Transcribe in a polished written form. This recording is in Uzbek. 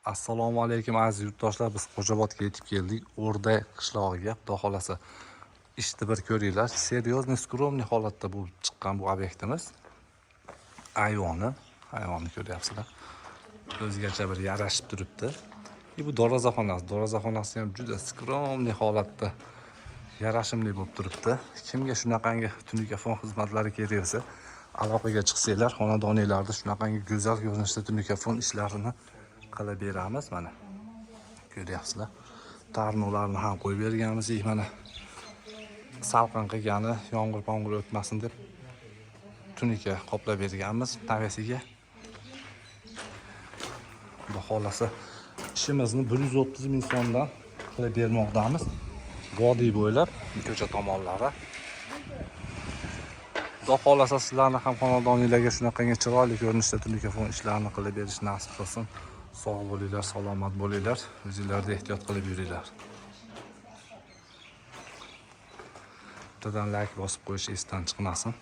Assalomu alaykum aziz yurtdoshlar, biz Qo'jobodga yetib keldik. O'rda qishlog'iga, xudo xolasa ishni bir ko'ringlar. Seriozniy, skromniy holatda bu chiqqan bu obyektimiz. Hayvonni ko'ryapsizlar. O'zgacha bir yarashib turibdi. Bu dorozaxonasi ham juda skromniy holatda yarashimli bo'lib turibdi. Kimga shunaqangi tunikafon xizmatlari kerak bo'lsa, aloqaga chiqsanglar, xonadoningizda shunaqangi go'zal ko'rinishda tunikafon ishlarini qilib beramiz. Mana ko'ryapsizlar. Tarnovlarni ham qo'yib berganmiz. Mana salqin qilgani, yomg'ir o'tmasin deb tunika qoplab berganmiz tavasiga. Xudo xolasa ishimizni 130 ming so'mdan qilib bermoqdamiz. Vodiy bo'ylab ko'cha tomonlari. Xudo xolasa sizlarni ham xonadoningizga shunaqangi chiroyli ko'rinishda tunikafon ishlarini qilib berish nasib qilsin. Sog' bo'linglar, salomat bo'linglar, o'zingizlarga ehtiyot qilib yuringlar. Bittadan like bosib qo'yish esdan chiqmasin.